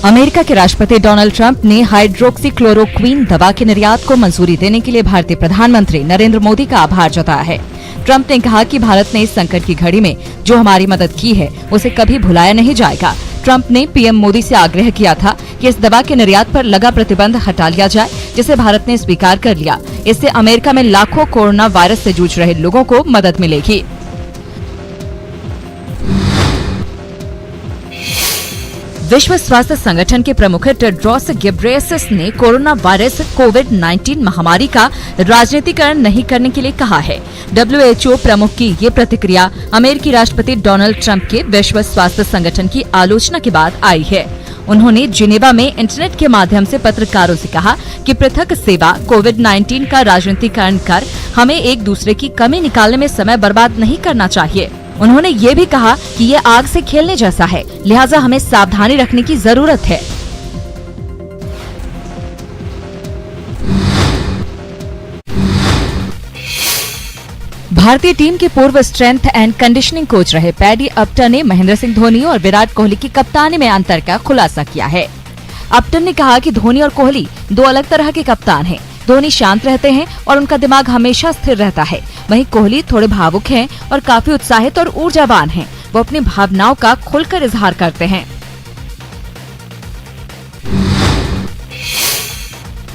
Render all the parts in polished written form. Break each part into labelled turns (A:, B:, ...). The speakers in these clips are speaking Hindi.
A: अमेरिका के राष्ट्रपति डोनाल्ड ट्रंप ने हाइड्रोक्सीक्लोरोक्वीन दवा के निर्यात को मंजूरी देने के लिए भारतीय प्रधानमंत्री नरेंद्र मोदी का आभार जताया है। ट्रंप ने कहा कि भारत ने इस संकट की घड़ी में जो हमारी मदद की है उसे कभी भुलाया नहीं जाएगा। ट्रंप ने पीएम मोदी से आग्रह किया था कि इस दवा के निर्यात पर लगा प्रतिबंध हटा लिया जाए, जिसे भारत ने स्वीकार कर लिया। इससे अमेरिका में लाखों कोरोना वायरस से जूझ रहे लोगों को मदद मिलेगी। विश्व स्वास्थ्य संगठन के प्रमुख टेड्रोस घेब्रेयेसस ने कोरोना वायरस कोविड-19 महामारी का राजनीतिकरण नहीं करने के लिए कहा है। WHO प्रमुख की ये प्रतिक्रिया अमेरिकी राष्ट्रपति डोनाल्ड ट्रंप के विश्व स्वास्थ्य संगठन की आलोचना के बाद आई है। उन्होंने जिनेवा में इंटरनेट के माध्यम से पत्रकारों से कहा कि पृथक सेवा कोविड-19 का राजनीतिकरण कर हमें एक दूसरे की कमी निकालने में समय बर्बाद नहीं करना चाहिए। उन्होंने ये भी कहा कि ये आग से खेलने जैसा है, लिहाजा हमें सावधानी रखने की जरूरत है। भारतीय टीम के पूर्व स्ट्रेंथ एंड कंडीशनिंग कोच रहे पैडी अपटन ने महेंद्र सिंह धोनी और विराट कोहली की कप्तानी में अंतर का खुलासा किया है। अपटन ने कहा कि धोनी और कोहली दो अलग तरह के कप्तान हैं। धोनी शांत रहते हैं और उनका दिमाग हमेशा स्थिर रहता है, वहीं कोहली थोड़े भावुक हैं और काफी उत्साहित और ऊर्जावान हैं। वो अपनी भावनाओं का खुलकर इजहार करते हैं।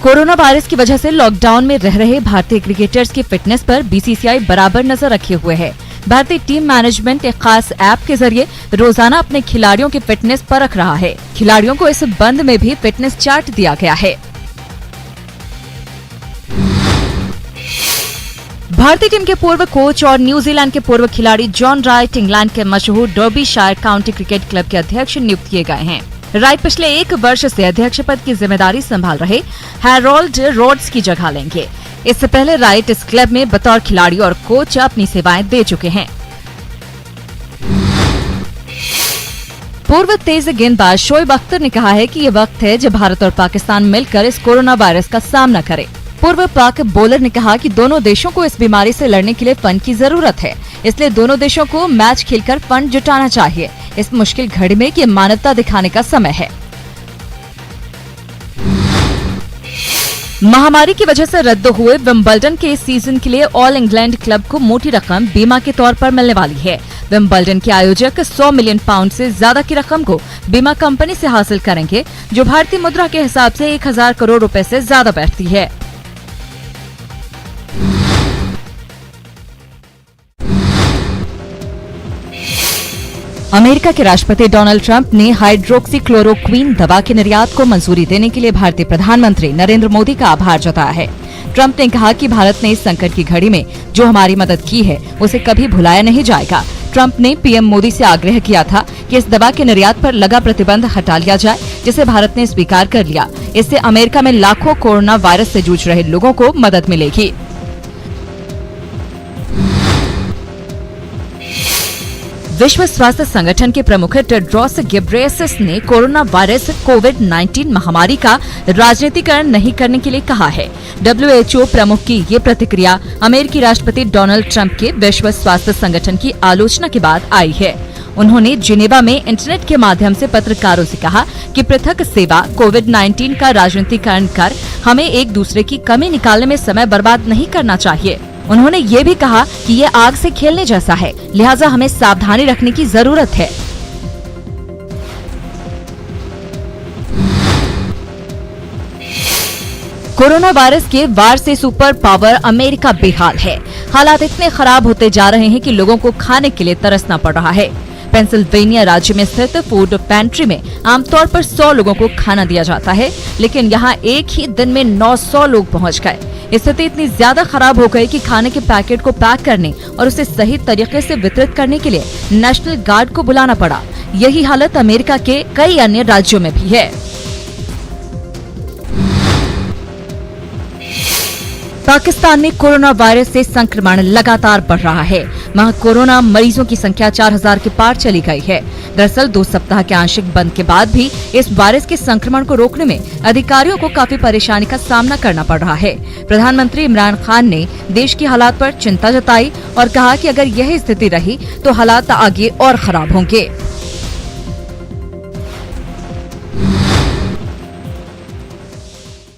A: कोरोना वायरस की वजह से लॉकडाउन में रह रहे भारतीय क्रिकेटर्स की फिटनेस पर बीसीसीआई बराबर नजर रखे हुए है। भारतीय टीम मैनेजमेंट एक खास ऐप के जरिए रोजाना अपने खिलाड़ियों की फिटनेस परख रहा है। खिलाड़ियों को इस बंद में भी फिटनेस चार्ट दिया गया है। भारतीय टीम के पूर्व कोच और न्यूजीलैंड के पूर्व खिलाड़ी जॉन राइट इंग्लैंड के मशहूर डर्बीशायर काउंटी क्रिकेट क्लब के अध्यक्ष नियुक्त किए गए हैं। राइट पिछले 1 वर्ष से अध्यक्ष पद की जिम्मेदारी संभाल रहे हैरोल्ड रोड्स की जगह लेंगे। इससे पहले राइट इस क्लब में बतौर खिलाड़ी और कोच अपनी सेवाएं दे चुके हैं। पूर्व तेज गेंदबाज शोएब अख्तर ने कहा है कि ये वक्त है जब भारत और पाकिस्तान मिलकर इस कोरोना वायरस का सामना करें। पूर्व पाक बॉलर ने कहा कि दोनों देशों को इस बीमारी से लड़ने के लिए फंड की जरूरत है, इसलिए दोनों देशों को मैच खेलकर फंड जुटाना चाहिए। इस मुश्किल घड़ी में ये मानवता दिखाने का समय है। महामारी की वजह से रद्द हुए विंबलडन के इस सीजन के लिए ऑल इंग्लैंड क्लब को मोटी रकम बीमा के तौर पर मिलने वाली है। विंबलडन के आयोजक 100 मिलियन पाउंड से ज्यादा की रकम को बीमा कंपनी से हासिल करेंगे, जो भारतीय मुद्रा के हिसाब से 1000 करोड़ रुपए से ज्यादा बैठती है। अमेरिका के राष्ट्रपति डोनाल्ड ट्रंप ने हाइड्रोक्सीक्लोरोक्वीन दवा के निर्यात को मंजूरी देने के लिए भारतीय प्रधानमंत्री नरेंद्र मोदी का आभार जताया है। ट्रंप ने कहा कि भारत ने इस संकट की घड़ी में जो हमारी मदद की है उसे कभी भुलाया नहीं जाएगा। ट्रंप ने पीएम मोदी से आग्रह किया था कि इस दवा के निर्यात पर लगा प्रतिबंध हटा लिया जाए, जिसे भारत ने स्वीकार कर लिया। इससे अमेरिका में लाखों कोरोना वायरस से जूझ रहे लोगों को मदद मिलेगी। विश्व स्वास्थ्य संगठन के प्रमुख टेड्रोस घेब्रेयेसस ने कोरोना वायरस कोविड-19 महामारी का राजनीतिकरण नहीं करने के लिए कहा है। WHO प्रमुख की ये प्रतिक्रिया अमेरिकी राष्ट्रपति डोनाल्ड ट्रंप के विश्व स्वास्थ्य संगठन की आलोचना के बाद आई है। उन्होंने जिनेवा में इंटरनेट के माध्यम से पत्रकारों से कहा कि पृथक सेवा कोविड-19 का राजनीतिकरण कर हमें एक दूसरे की कमी निकालने में समय बर्बाद नहीं करना चाहिए। उन्होंने ये भी कहा कि ये आग से खेलने जैसा है, लिहाजा हमें सावधानी रखने की जरूरत है। कोरोना वायरस के वार से सुपर पावर अमेरिका बेहाल है। हालात इतने खराब होते जा रहे हैं कि लोगों को खाने के लिए तरसना पड़ रहा है। पेंसिल्वेनिया राज्य में स्थित फूड पैंट्री में आमतौर पर 100 लोगों को खाना दिया जाता है, लेकिन यहाँ एक ही दिन में 900 लोग पहुँच गए। स्थिति इतनी ज्यादा खराब हो गई कि खाने के पैकेट को पैक करने और उसे सही तरीके से वितरित करने के लिए नेशनल गार्ड को बुलाना पड़ा। यही हालत अमेरिका के कई अन्य राज्यों में भी है। पाकिस्तान में कोरोना वायरस से संक्रमण लगातार बढ़ रहा है। वहाँ कोरोना मरीजों की संख्या 4000 के पार चली गई है। दरअसल 2 सप्ताह के आंशिक बंद के बाद भी इस वायरस के संक्रमण को रोकने में अधिकारियों को काफी परेशानी का सामना करना पड़ रहा है। प्रधानमंत्री इमरान खान ने देश की हालात पर चिंता जताई और कहा कि अगर यह स्थिति रही तो हालात आगे और खराब होंगे।